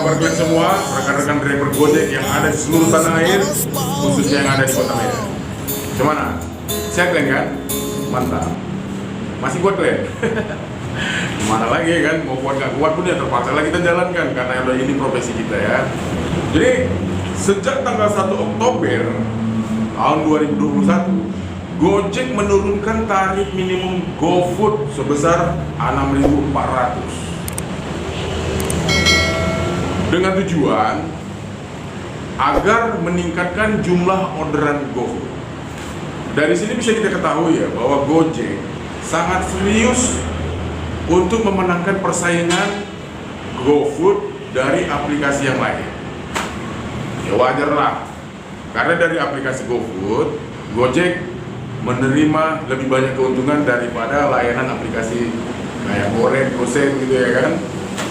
kabar kalian semua, rekan-rekan driver Gojek yang ada di seluruh tanah air, khususnya yang ada di Kota Medan? Gimana? Sehat kalian kan? Mantap. Masih kuat kalian? Gimana lagi kan? Mau kuat nggak kuat pun ya terpaksa lagi kita jalankan karena ini profesi kita ya. Jadi sejak tanggal 1 Oktober tahun 2021, Gojek menurunkan tarif minimum GoFood sebesar 6.400 dengan tujuan agar meningkatkan jumlah orderan GoFood. Dari sini bisa kita ketahui ya bahwa Gojek sangat serius untuk memenangkan persaingan GoFood dari aplikasi yang lain. Ya wajar lah, karena dari aplikasi GoFood, Gojek menerima lebih banyak keuntungan daripada layanan aplikasi kayak Goret, Gosen gitu ya kan.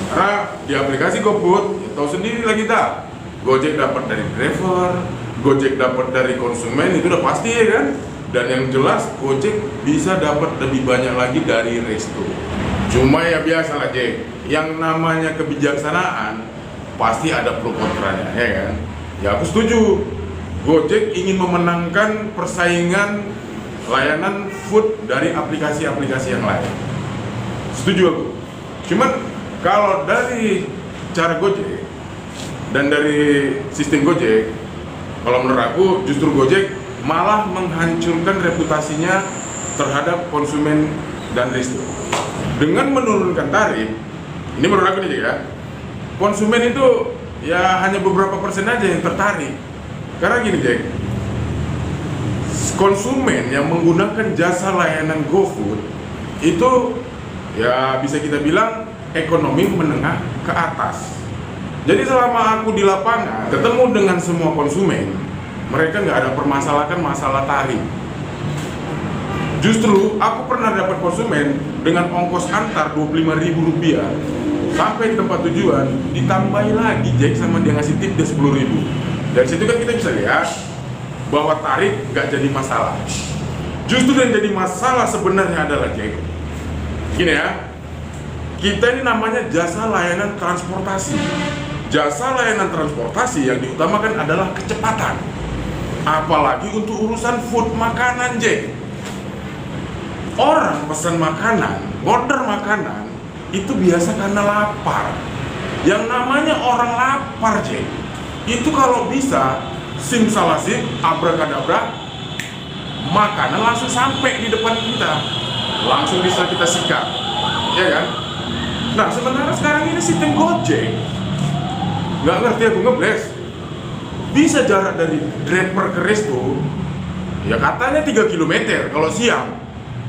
Karena di aplikasi GoFood, tahu sendiri lagi tak, Gojek dapat dari driver, Gojek dapat dari konsumen, itu udah pasti ya kan. Dan yang jelas Gojek bisa dapat lebih banyak lagi dari resto. Cuma ya biasa lah Jack, yang namanya kebijaksanaan pasti ada pro kontranya ya kan. Ya aku setuju, Gojek ingin memenangkan persaingan layanan food dari aplikasi-aplikasi yang lain. Setuju aku. Cuman kalau dari cara Gojek dan dari sistem Gojek, kalau menurut aku justru Gojek malah menghancurkan reputasinya terhadap konsumen dan resto. Dengan menurunkan tarif, ini menurut aku nih ya, konsumen itu ya hanya beberapa persen aja yang tertarik. Karena gini Jack, konsumen yang menggunakan jasa layanan GoFood itu ya bisa kita bilang ekonomi menengah ke atas. Jadi selama aku di lapangan ketemu dengan semua konsumen, mereka nggak ada permasalahan masalah tarif. Justru aku pernah dapat konsumen dengan ongkos antar Rp25.000 sampai di tempat tujuan, ditambahi lagi Jack sama dia ngasih tip dia 10.000. Dari situ kan kita bisa lihat bahwa tarif nggak jadi masalah. Justru yang jadi masalah sebenarnya adalah Jack, gini ya, kita ini namanya jasa layanan transportasi. Jasa layanan transportasi yang diutamakan adalah kecepatan. Apalagi untuk urusan food makanan Jack. Orang pesan makanan, order makanan itu biasa karena lapar. Yang namanya orang lapar Jack, itu kalau bisa simsalabim, abrakadabra, makanan langsung sampai di depan kita, langsung bisa kita sikat, ya kan? Nah sementara sekarang ini sistem Gojek, nggak ngerti aku ngebles, bisa jarak dari driver ke resto, ya katanya 3 km kalau siang,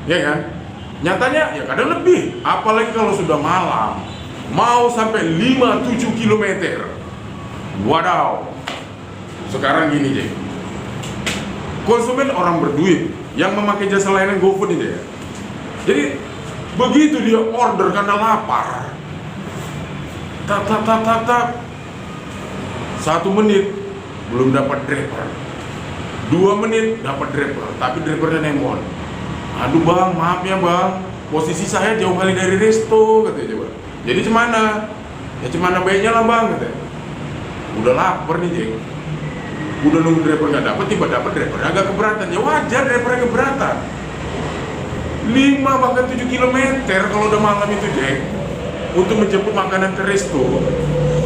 ya kan? Nyatanya ya kadang lebih, apalagi kalau sudah malam, mau sampai 5-7 km. Wadaw. Sekarang gini Jack, konsumen orang berduit yang memakai jasa layanan GoFood ini ya. Jadi begitu dia order karena lapar, tak 1 menit belum dapat driver, 2 menit dapat driver, tapi drivernya nemon. Aduh bang, maaf ya bang, posisi saya jauh kali dari resto katanya coba. Jadi cemana? Ya cemana baiknya lah bang katanya. Udah lapar nih Jack, udah nunggu driver nggak dapat, tiba dapat driver agak keberatan. Ya wajar drivernya keberatan. 5 bahkan 7 km kalau udah malam itu Jack, untuk menjemput makanan ke resto,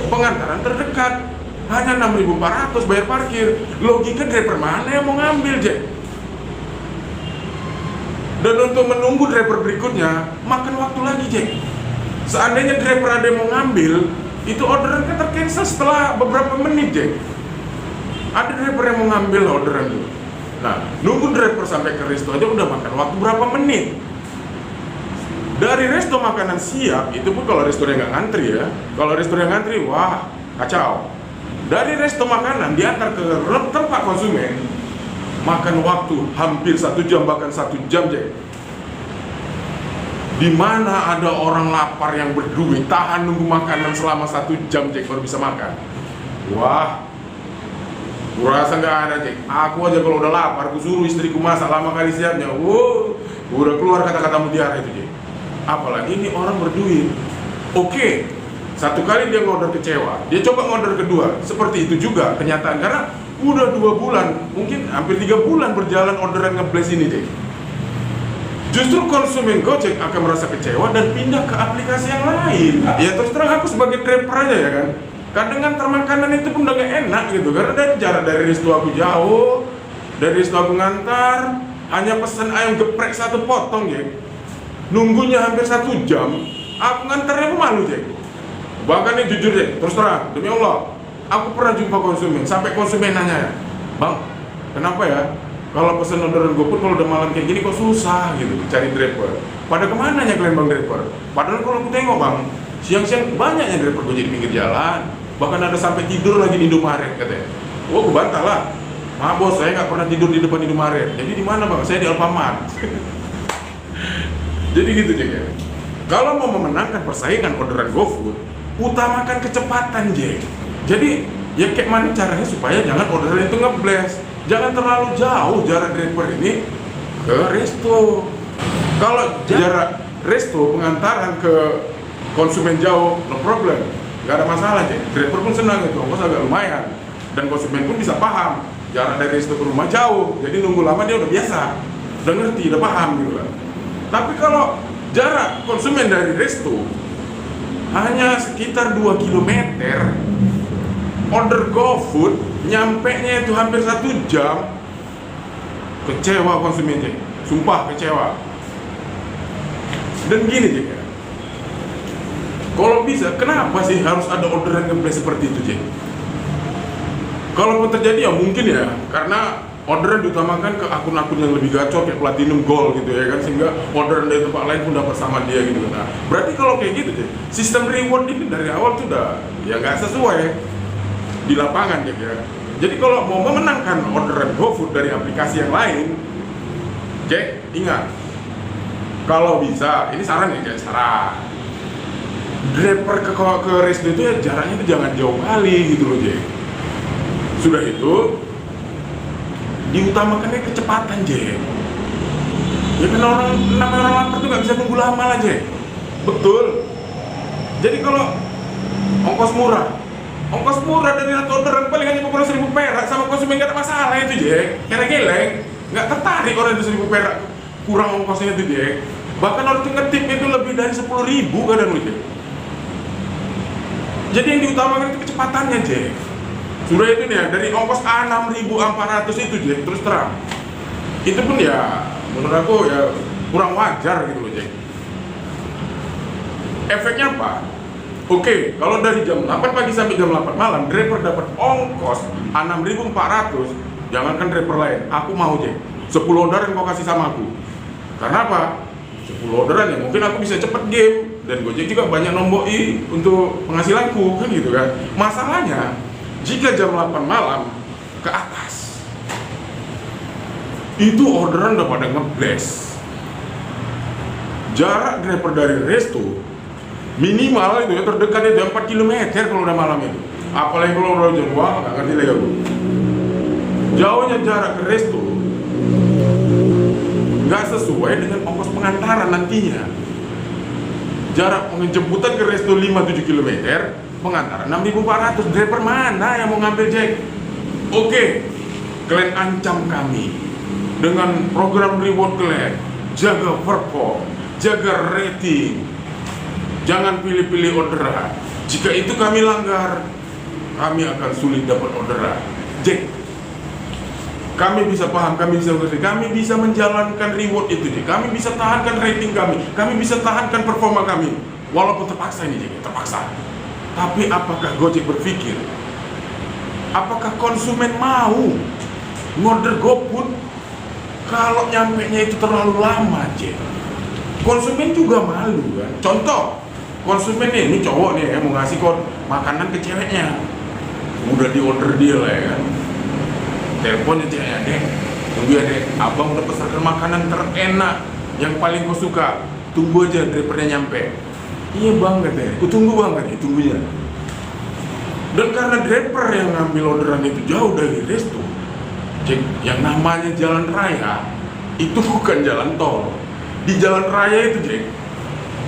pengantaran terdekat hanya 6.400 bayar parkir. Logika driver mana yang mau ngambil Jack? Dan untuk menunggu driver berikutnya makan waktu lagi Jack. Seandainya driver ada yang mau ngambil, itu orderannya tercancel setelah beberapa menit Jack. Ada driver yang mau ngambil orderan itu. Nah, nunggu driver sampai ke resto aja udah makan waktu berapa menit. Dari resto makanan siap, itu pun kalau restonya nggak ngantri ya. Kalau restonya ngantri, wah kacau. Dari resto makanan diantar ke tempat konsumen, makan waktu hampir 1 jam, bahkan 1 jam Jack. Di mana ada orang lapar yang berduit tahan nunggu makanan selama 1 jam Jack baru bisa makan. Wah, gua rasa nggak ada Jack. Aku aja kalau udah lapar, aku suruh istriku masak lama kali siapnya. Udah keluar kata-kata mutiara itu Jack. Apalagi ini orang berduit. Oke, Satu kali dia ngorder kecewa, dia coba ngorder kedua, seperti itu juga kenyataan. Karena udah 2 bulan, mungkin hampir 3 bulan berjalan orderan ngeblast ini deh. Justru konsumen Gojek akan merasa kecewa dan pindah ke aplikasi yang lain. Ya terus terang aku sebagai driver aja ya kan, kadang antar makanan itu pun udah gak enak gitu. Karena jarak dari resto aku jauh, dari resto aku ngantar, hanya pesan ayam geprek 1 potong ya, nunggunya hampir 1 jam. Aku ngantarnya aku malu Jack. Bahkan ini jujur deh, terus terang, demi Allah, aku pernah jumpa konsumen, sampai konsumen nanya, "Bang, kenapa ya kalau pesan orderan GoFood kalau udah malam kayak gini kok susah gitu cari driver? Pada kemana ya kalian bang driver? Padahal kalau aku tengok bang, siang-siang banyaknya driver Gojek di pinggir jalan, bahkan ada sampai tidur lagi di Indomaret," katanya. Oh, aku bantah lah, "Maaf bos, saya nggak pernah tidur di depan Indomaret." Jadi di mana bang? Saya di Alfamart. Jadi gitu ya. Kalau mau memenangkan persaingan orderan GoFood, utamakan kecepatan, Jack. Jadi ya kayak mana caranya supaya jangan orderan itu ngeblast. Jangan terlalu jauh jarak driver ini ke resto. Kalau jarak resto pengantaran ke konsumen jauh, no problem, nggak ada masalah, Jack. Driver pun senang itu, ongkos agak lumayan, dan konsumen pun bisa paham jarak dari resto ke rumah jauh. Jadi nunggu lama dia udah biasa, udah ngerti, udah paham gitu kan. Tapi kalau jarak konsumen dari resto hanya sekitar 2 km, order GoFood nyampe nya itu hampir 1 jam, kecewa konsumennya, sumpah kecewa. Dan gini Jack, kalau bisa, kenapa sih harus ada orderan ngeblast seperti itu Jack? Kalaupun terjadi ya mungkin ya karena orderan diutamakan ke akun-akun yang lebih gacor kayak Platinum Gold gitu ya kan, sehingga orderan dari tempat lain pun dapat sama dia gitu. Nah, berarti kalau kayak gitu deh, sistem reward ini dari awal tuh udah ya nggak sesuai di lapangan gitu ya. Jadi kalau mau memenangkan orderan GoFood dari aplikasi yang lain, Jack, ingat, kalau bisa, ini saran ya guys, saran, driver ke resto itu ya jaraknya itu jangan jauh kali gitu loh Jack. Sudah itu diutamakannya kecepatan, Jack. Ya kan namanya orang lapar tuh nggak bisa nunggu lama lah, Jack. Betul. Jadi kalau ongkos murah dari satu orderan paling hanya kurang 1.000 perak, sama konsumen nggak ada masalah itu, Jack. Geleng-geleng, nggak tertarik orang itu 1.000 perak kurang ongkosnya itu, Jack. Bahkan orang tuh ngetip itu lebih dari 10.000 kadang, Jack. Jadi yang diutamakan itu kecepatannya, Jack. Sudah itu nih ya, dari ongkos 6.400 itu Jack, terus terang itu pun ya menurut aku ya kurang wajar gitu loh Jack. Efeknya apa? Oke, kalau dari jam 8 pagi sampai jam 8 malam driver dapat ongkos 6.400, jangankan driver lain, aku mau Jack 10 orderan kau kasih sama aku. Karena apa? 10 orderan ya mungkin aku bisa cepet game, dan Gojek juga banyak nomboi untuk penghasilanku kan gitu kan. Masalahnya jika jam 8 malam ke atas, itu orderan udah pada ngeblast. Jarak driver dari resto minimal itu ya terdekatnya jam 4 km kalau udah malam itu. Apalagi kalau udah jam, wah nggak ngerti lagi aku. Jauhnya jarak ke resto nggak sesuai dengan ongkos pengantaran nantinya. Jarak penjemputan ke resto 5-7 km, pengantaran 6.400, driver mana yang mau ngambil Jack? Oke, kalian ancam kami dengan program reward kalian, jaga perform, jaga rating, jangan pilih-pilih orderan. Jika itu kami langgar, kami akan sulit dapat orderan. Jack, kami bisa paham, kami bisa mengerti, kami bisa menjalankan reward itu Jack. Kami bisa tahankan rating kami bisa tahankan performa kami, walaupun terpaksa ini Jack, terpaksa. Tapi apakah Gojek berpikir, apakah konsumen mau ngorder GoFood kalau nyampe-nya itu terlalu lama, Jack? Konsumen juga malu kan. Contoh, konsumen ini cowok nih ya, mau ngasih makanan ke ceweknya, udah diorder dia lah ya kan. Teleponnya ceweknya, "Dek, tunggu ya Dek, abang udah pesan makanan terenak yang paling kau suka, tunggu aja drivernya nyampe." "Iya bang," katanya, "aku tunggu bang," katanya, tunggunya. Dan karena driver yang ngambil orderan itu jauh dari resto, Jack, yang namanya jalan raya itu bukan jalan tol. Di jalan raya itu Jack,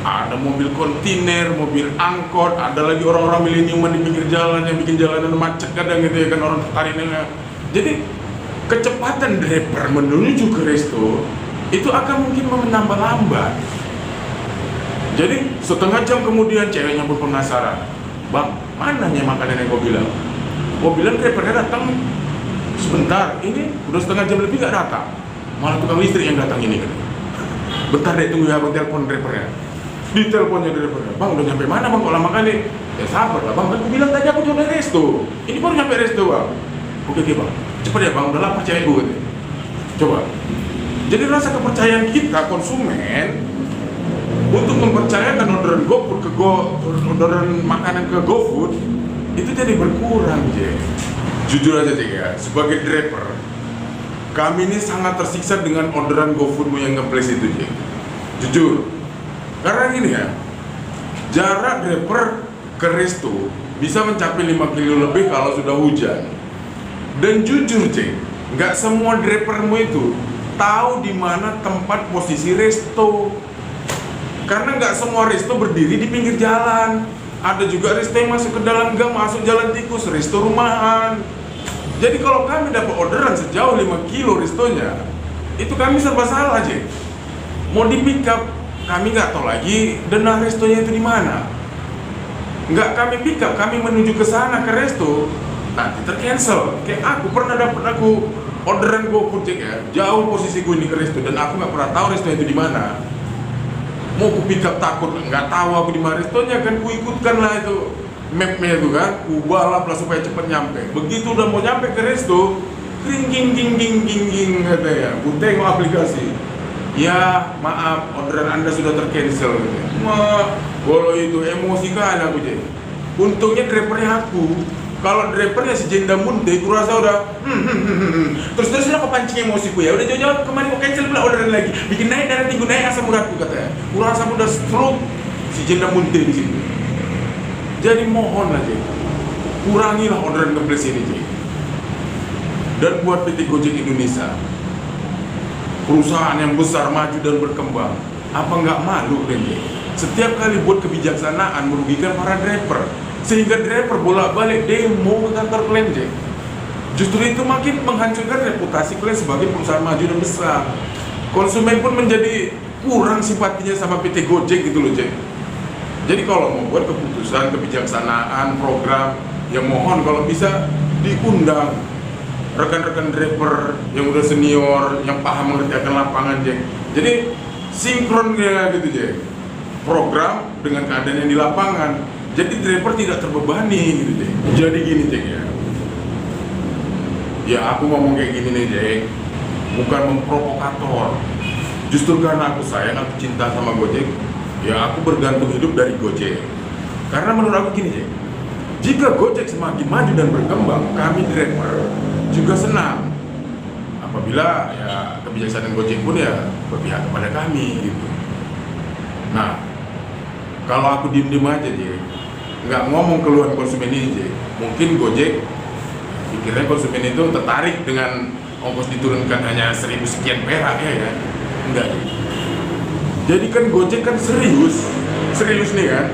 ada mobil kontainer, mobil angkot, ada lagi orang-orang mileniuman di pinggir jalan yang bikin jalanan macet kadang gitu ya kan, orang tertarik. Jadi kecepatan driver menuju ke resto itu akan mungkin menambah lambat. Jadi setengah jam kemudian ceweknya pun penasaran, bang, mananya makanan yang kau bilang? Kau bilang drivernya datang sebentar, ini udah setengah jam lebih gak datang. Malah tukang listrik yang datang ini kan. Bentar deh, tunggu ya bang, telepon drivernya. Di teleponnya drivernya, bang udah nyampe mana bang, kok lama kali? Ya sabar lah bang, kan aku bilang tadi aku udah resto. Ini baru nyampe resto bang. Oke bang, cepet ya bang, udah lapar cewek gue. Coba. Jadi rasa kepercayaan kita konsumen untuk mempercayakan orderan GoFood orderan makanan ke GoFood itu jadi berkurang, Jack. Jujur aja Jack ya, sebagai driver kami ini sangat tersiksa dengan orderan GoFoodmu yang nge-place itu, Jack. Jujur. Karena gini ya, jarak driver ke resto bisa mencapai 5 kilo lebih kalau sudah hujan. Dan jujur Jack, nggak semua drivermu itu tahu di mana tempat posisi resto. Karena nggak semua resto berdiri di pinggir jalan. Ada juga resto yang masuk ke dalam gang, masuk jalan tikus, resto rumahan. Jadi kalau kami dapat orderan sejauh 5 kilo restonya, itu kami serba salah Jack. Mau di pick up, kami nggak tahu lagi denah restonya itu di mana. Nggak kami pick up, kami menuju ke sana ke resto, nanti tercancel. Kayak aku pernah dapat orderan GoFood Jack ya, jauh posisiku ini ke resto dan aku nggak pernah tahu resto itu di mana. Mau ku pick up takut nggak tahu aku di mana restonya kan, ku ikutkan lah itu mapnya itu kan, ku balap lah supaya cepet nyampe. Begitu udah mau nyampe ke resto, ring katanya, ku tengok aplikasi. Ya maaf, orderan Anda sudah tercancel. Kalau itu emosi kan aku Jack. Untungnya drivernya aku. Kalau drivernya si Jenda Munte, aku rasa udah terus kau pancing emosiku ya. Udah jauh-jauh kemarin kau cancel pula orderan lagi, bikin naik darah tinggi, naik asam uratku katanya. Aku rasa udah stroke si Jenda Munte di sini. Jadi mohon aja, kurangilah orderan nge-place ini Jack. Dan buat PT Gojek Indonesia, perusahaan yang besar, maju dan berkembang, apa nggak malu kan Jack? Setiap kali buat kebijaksanaan merugikan para driver, sehingga driver bolak-balik demo ke kantor kalian Jack. Justru itu makin menghancurkan reputasi kalian sebagai perusahaan maju dan besar. Konsumen pun menjadi kurang simpatinya sama PT Gojek gitu loh Jack. Jadi kalau mau buat keputusan, kebijaksanaan, program, ya mohon kalau bisa diundang rekan-rekan driver yang udah senior, yang paham mengerjakan lapangan Jack. Jadi sinkronnya gitu Jack, program dengan keadaan yang di lapangan. Jadi driver tidak terbebani gitu Jack. Jadi gini Jack ya, ya aku ngomong kayak gini nih Jack, bukan memprovokator. Justru karena aku sayang, aku cinta sama Gojek, ya aku bergantung hidup dari Gojek. Karena menurut aku gini Jack, jika Gojek semakin maju dan berkembang, kami driver juga senang. Apabila ya kebijaksanaan Gojek pun ya berpihak kepada kami gitu. Nah, kalau aku diem-diem aja Jack, nggak ngomong keluhan konsumen ini Jack, mungkin Gojek pikirnya konsumen itu tertarik dengan ongkos diturunkan hanya 1.000 sekian perak ya kan? Enggak Jack. Jadi kan Gojek kan serius nih kan,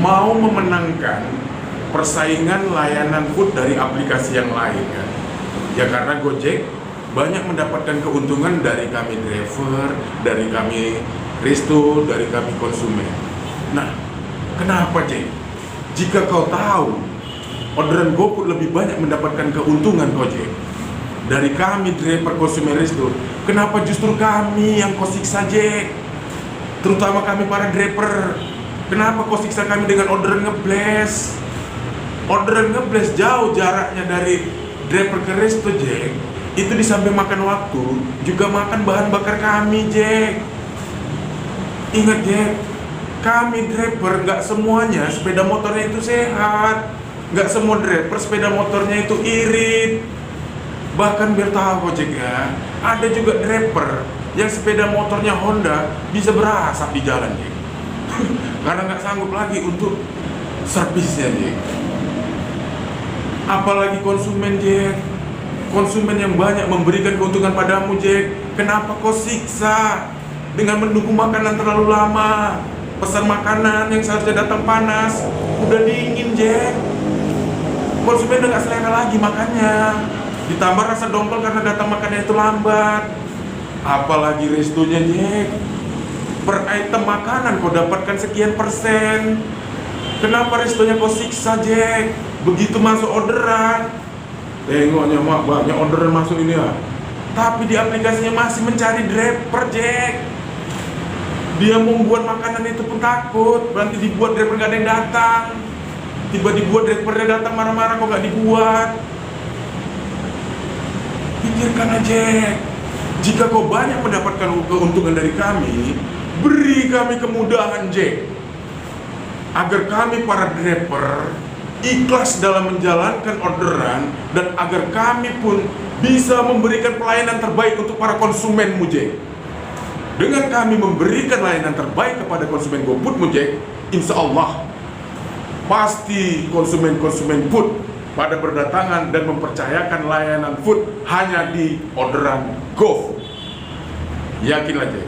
mau memenangkan persaingan layanan food dari aplikasi yang lain kan. Ya karena Gojek banyak mendapatkan keuntungan dari kami driver, dari kami resto, dari kami konsumen. Nah, kenapa Jack? Jika kau tahu orderan GoFood lebih banyak mendapatkan keuntungan Gojek dari kami driver, konsumen, resto, kenapa justru kami yang kau siksa Jack? Terutama kami para driver, kenapa kau siksa kami dengan orderan nge-blast? Orderan nge-blast jauh jaraknya dari driver ke resto Jack. Itu di samping makan waktu, juga makan bahan bakar kami Jack. Ingat Jack, kami driver nggak semuanya sepeda motornya itu sehat, nggak semua driver sepeda motornya itu irit. Bahkan biar tahu Gojek ya, ada juga driver yang sepeda motornya Honda bisa berasap di jalan Jack. Karena nggak sanggup lagi untuk servisnya Jack. Apalagi konsumen Jack, konsumen yang banyak memberikan keuntungan padamu Jack, kenapa kau siksa dengan menunggu makanan terlalu lama? Pesan makanan yang seharusnya datang panas, udah dingin, Jack. Konsumen udah gak selera lagi makannya. Ditambah rasa dongkol karena datang makannya itu lambat. Apalagi restonya, Jack. Per item makanan kau dapatkan sekian persen. Kenapa restonya kau siksa, Jack? Begitu masuk orderan, tengoknya mak banyak orderan masuk ini ya, tapi di aplikasinya masih mencari driver, Jack. Dia mau buat makanan itu pun takut, nanti dibuat driver gak ada yang datang. Tiba dibuat drivernya datang marah-marah kok gak dibuat. Pikirkan aja, jika kau banyak mendapatkan keuntungan dari kami, beri kami kemudahan, Jack, agar kami para driver ikhlas dalam menjalankan orderan, dan agar kami pun bisa memberikan pelayanan terbaik untuk para konsumenmu, Jack. Dengan kami memberikan layanan terbaik kepada konsumen GoFoodmu, Jack, insya Allah pasti konsumen-konsumen food pada berdatangan dan mempercayakan layanan food hanya di orderan GoFood. Yakinlah, Jack.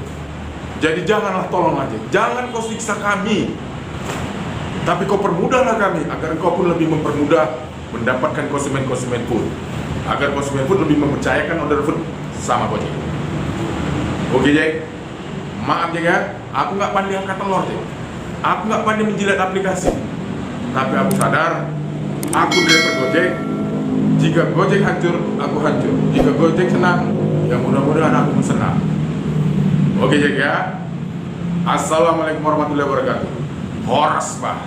Jadi janganlah, tolonglah, Jack, jangan kau siksa kami, tapi kau permudahlah kami agar kau pun lebih mempermudah mendapatkan konsumen-konsumen food, agar konsumen food lebih mempercayakan order food sama Gojek. Oke, Jack. Maaf, Jack ya, aku nggak pandai angkat telur, Jack. Aku nggak pandai menjilat aplikasi. Tapi aku sadar, aku driver Gojek. Jika Gojek hancur, aku hancur. Jika Gojek senang, ya mudah-mudahan aku pun senang. Oke, Jack ya. Assalamualaikum warahmatullahi wabarakatuh. Horas, Pak.